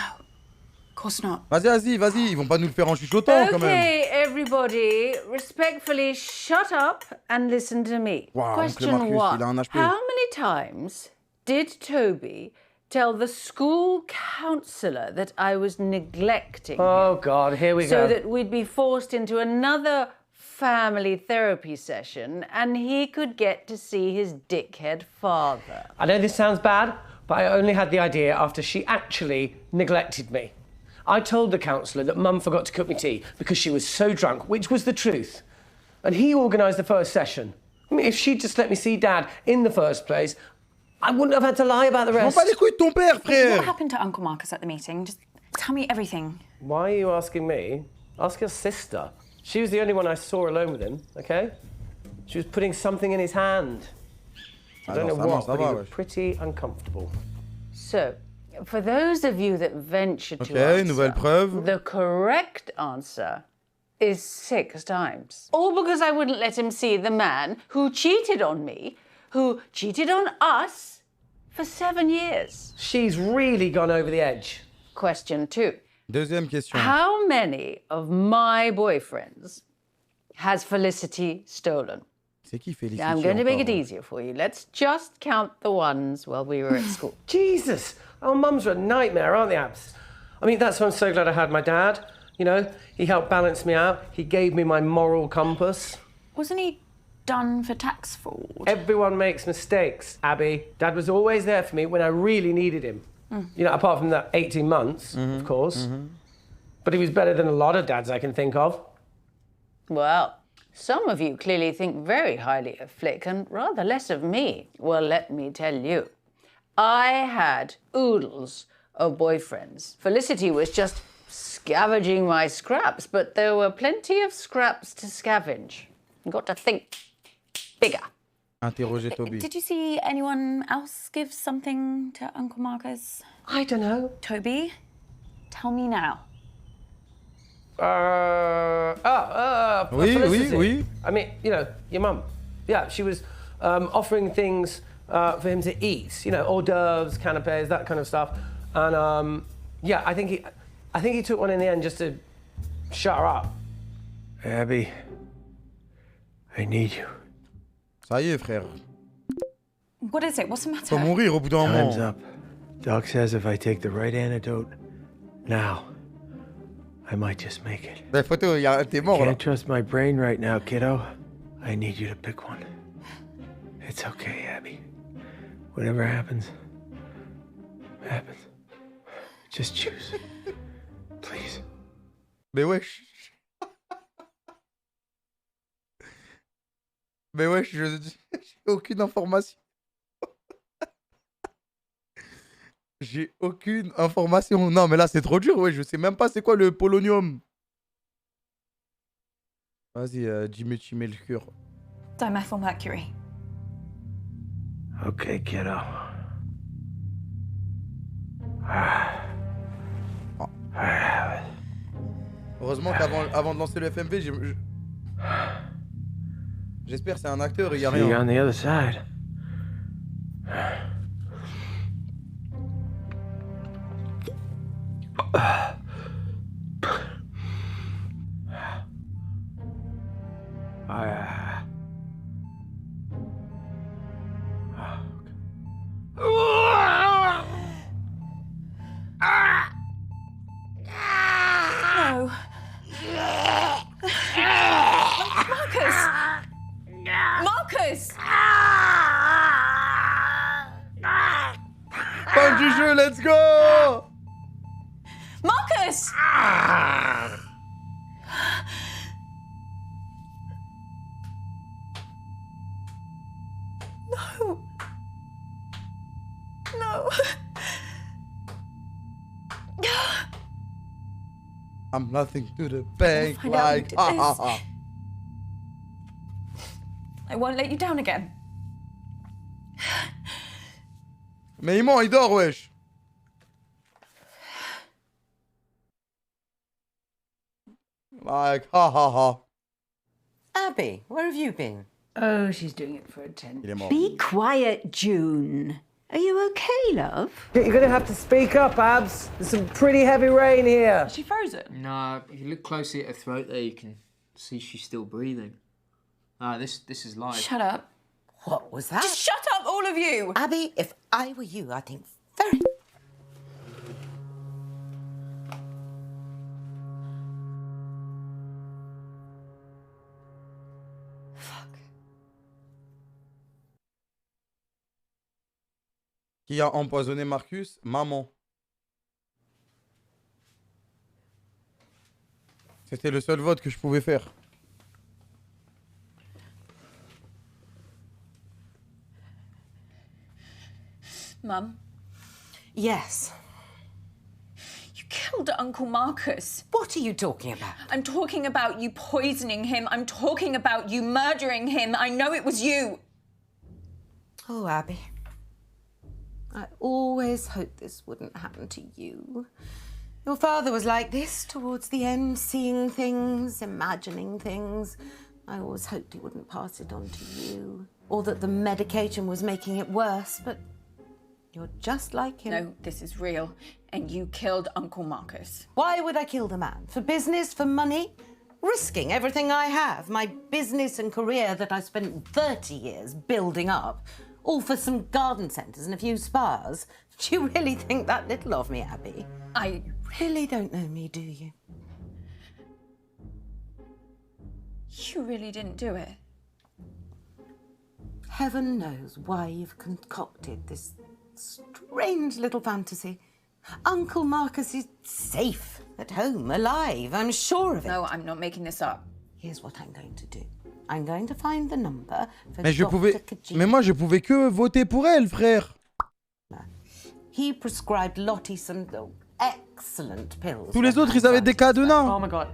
Of course not. Vas-y, ils vont pas nous le faire en chuchotant quand même. Okay, everybody, respectfully shut up and listen to me. Wow, Question Oncle Marcus, one. il a un HP. How many times did Toby tell the school counsellor that I was neglecting Oh him God, here we so go. that we'd be forced into another family therapy session and he could get to see his dickhead father? I know this sounds bad, but I only had the idea after she actually neglected me. I told the counsellor that Mum forgot to cook me tea because she was so drunk, which was the truth. And he organised the first session. I mean, if she'd just let me see Dad in the first place, I wouldn't have had to lie about the Prends rest. pas les couilles de ton père, What frère. happened to Uncle Marcus at the meeting? Just tell me everything. Why are you asking me? Ask your sister. She was the only one I saw alone with him, okay? She was putting something in his hand. I don't know what, but he was pretty uncomfortable. So, for those of you that venture to Ok, nouvelle answer, preuve. the correct answer is 6 times. All because I wouldn't let him see the man who cheated on me, who cheated on us for 7 years. She's really gone over the edge. Question 2. Deuxième question. How many of my boyfriends has Felicity stolen? C'est qui Félicité? I'm going to make it encore? easier for you. Let's just count the ones while we were at school. Jesus, our mums are a nightmare, aren't they, Abs? I mean, that's why I'm so glad I had my dad. You know, he helped balance me out. He gave me my moral compass. Wasn't he done for tax fraud? Everyone makes mistakes, Abby. Dad was always there for me when I really needed him. You know, apart from that 18 months, of course. But he was better than a lot of dads I can think of. Well, some of you clearly think very highly of Flick and rather less of me. Well, let me tell you. I had oodles of boyfriends. Felicity was just scavenging my scraps, but there were plenty of scraps to scavenge. You got to think bigger. Interroger Toby. Did you see anyone else give something to Uncle Marcus? I don't know. Toby, tell me now. Felicity. oui. I mean, you know, your mum. Yeah, she was offering things for him to eat. You know, hors d'oeuvres, canapes, that kind of stuff. And yeah, I think he took one in the end just to shut her up. Abby, I need you. Ça y est, frère. What is it? What's the matter? Faut mourir au bout d'un Time's moment. up. Doc says if I take the right antidote now, I might just make it. La photo, t'es mort là. Can't trust my brain right now, kiddo. I need you to pick one. It's okay, Abby. Whatever happens, happens. Just choose. Please. Mais wesh. Mais wesh, j'ai aucune information. J'ai aucune information. Non, mais là, c'est trop dur, ouais. Je sais même pas c'est quoi le polonium. Vas-y, dimethylmercure. Dimethylmercury. Okay, kiddo. Heureusement qu'avant de lancer le FMV, j'espère que c'est un acteur, il y a See you rien. on the other side. No. Marcus! Marcus! Fin du jeu, let's go! Marcus! No. No. I'm nothing to the bank, Find out like, who did ha ha this. ha. I won't let you down again. Mais il ment, il dort, wesh. Like, ha ha ha. Abby, where have you been? Oh, she's doing it for attention. Il est mort. Be quiet, June. Are you okay, love? You're gonna have to speak up, Abs. There's some pretty heavy rain here. Is she frozen? No, if you look closely at her throat there, you can see she's still breathing. This is live. Shut up. What was that? Just shut up, all of you! Abby, if I were you, I'd think very... Fuck. Qui a empoisonné Marcus? Maman. C'était le seul vote que je pouvais faire. Mum, Yes. you killed Uncle Marcus. What are you talking about? I'm talking about you poisoning him. I'm talking about you murdering him. I know it was you. Oh, Abby. I always hoped this wouldn't happen to you. Your father was like this towards the end, seeing things, imagining things. I always hoped he wouldn't pass it on to you, or that the medication was making it worse, but you're just like him. No, this is real. And you killed Uncle Marcus. Why would I kill the man? For business, for money? Risking everything I have, my business and career that I spent 30 years building up, all for some garden centres and a few spas. Do you really think that little of me, Abby? I Really don't know me, do you? You really didn't do it. Heaven knows why you've concocted this strange little fantasy. Uncle Marcus is safe at home, alive, I'm sure of it. No, I'm not making this up. Here's what I'm going to do. I'm going to find the number for Mais je Dr. pouvais. Kajima. Mais moi, je pouvais que voter pour elle, frère. He prescribed Lottie some excellent pills. Tous les autres, ils avaient des cadenas. Oh my god.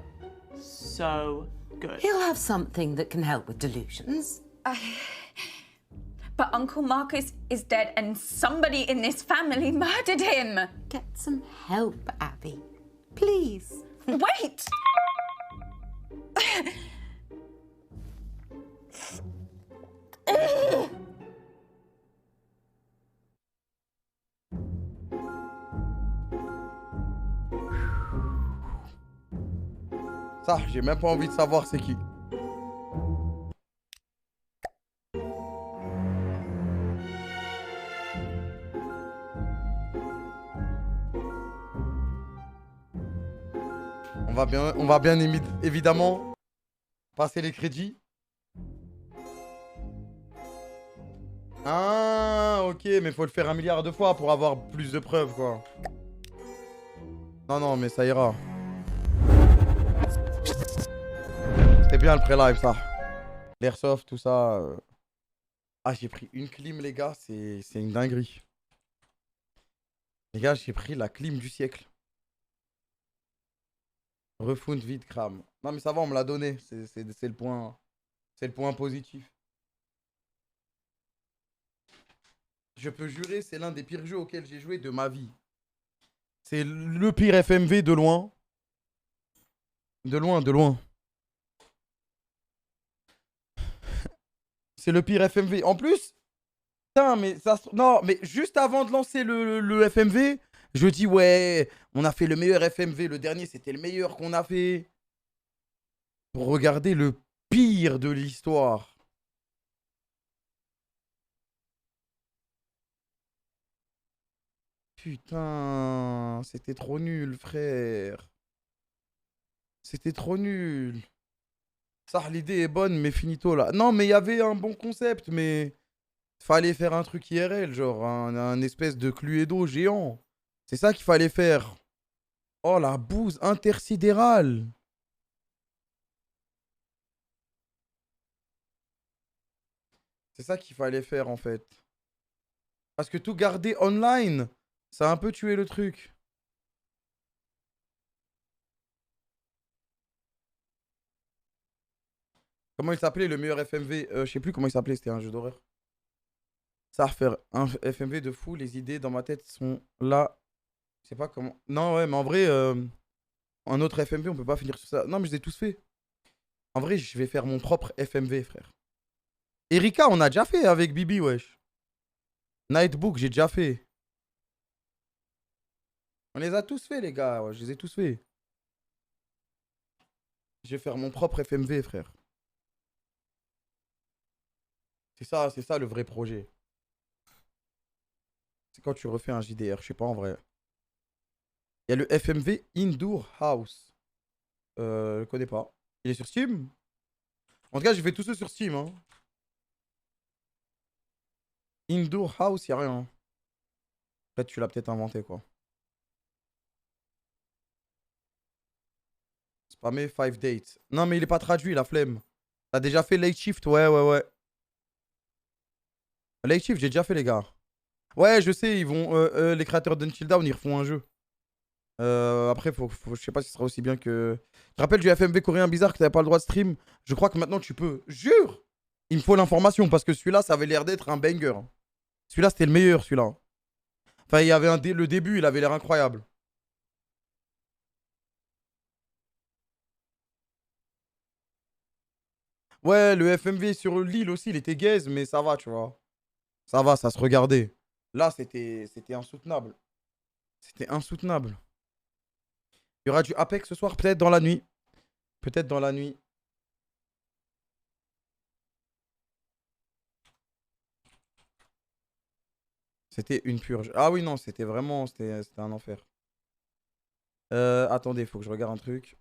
So good. He'll have something that can help with delusions. But Uncle Marcus is dead and somebody in this family murdered him. Get some help, Abby. Please. Wait! Ça, j'ai même pas envie de savoir c'est qui. On va bien évidemment passer les crédits. Ah, ok, mais faut le faire 1 milliard de fois pour avoir plus de preuves, quoi. Non, non, mais ça ira. C'était bien le pré-live, ça. L'airsoft, tout ça. Ah, j'ai pris une clim, les gars, c'est une dinguerie. Les gars, j'ai pris la clim du siècle. Refund vide crame. Non mais ça va, on me l'a donné. C'est le point. C'est le point positif. Je peux jurer, c'est l'un des pires jeux auxquels j'ai joué de ma vie. C'est le pire FMV de loin. De loin, de loin. C'est le pire FMV. En plus, putain, mais ça. Non, mais juste avant de lancer le FMV, je dis ouais, on a fait le meilleur FMV. Le dernier, c'était le meilleur qu'on a fait. Pour regarder le pire de l'histoire. Putain, c'était trop nul, frère. C'était trop nul. Ça, l'idée est bonne, mais finito là. Non, mais il y avait un bon concept, mais fallait faire un truc IRL, genre un espèce de Cluedo géant. C'est ça qu'il fallait faire. Oh, la bouse intersidérale. C'est ça qu'il fallait faire en fait. Parce que tout garder online, ça a un peu tué le truc. Comment il s'appelait le meilleur FMV? Je sais plus comment il s'appelait, c'était un jeu d'horreur. Ça va faire un FMV de fou, les idées dans ma tête sont là. Je sais pas comment. Non, ouais, mais en vrai, un autre FMV, on peut pas finir sur ça. Non, mais je les ai tous fait. En vrai, je vais faire mon propre FMV, frère. Erika, on a déjà fait avec Bibi, wesh. Nightbook, j'ai déjà fait. On les a tous fait, les gars. Ouais, je les ai tous fait. Je vais faire mon propre FMV, frère. C'est ça le vrai projet. C'est quand tu refais un JDR, je sais pas en vrai. Il y a le FMV Indoor House. Je connais pas. Il est sur Steam? En tout cas, j'ai fait tous ceux sur Steam. Hein. Indoor House, y a rien. Peut-être tu l'as peut-être inventé, quoi. Spammé 5 dates. Non, mais il est pas traduit, la flemme. T'as déjà fait Late Shift? Ouais, ouais, ouais. Late Shift, j'ai déjà fait, les gars. Ouais, je sais, ils vont. Les créateurs d'Until Dawn, ils refont un jeu. Après, je sais pas si ce sera aussi bien que. Tu te rappelles du FMV coréen bizarre que t'avais pas le droit de stream? Je crois que maintenant tu peux. Jure! Il me faut l'information parce que celui-là, ça avait l'air d'être un banger. Celui-là, c'était le meilleur, celui-là. Enfin, il y avait le début, il avait l'air incroyable. Ouais, le FMV sur l'île aussi, il était gaze, mais ça va, tu vois. Ça va, ça se regardait. Là, c'était insoutenable. C'était insoutenable. Il y aura du Avec ce soir, peut-être dans la nuit. Peut-être dans la nuit. C'était une purge. Ah oui, non, c'était vraiment... C'était un enfer. Attendez, faut que je regarde un truc.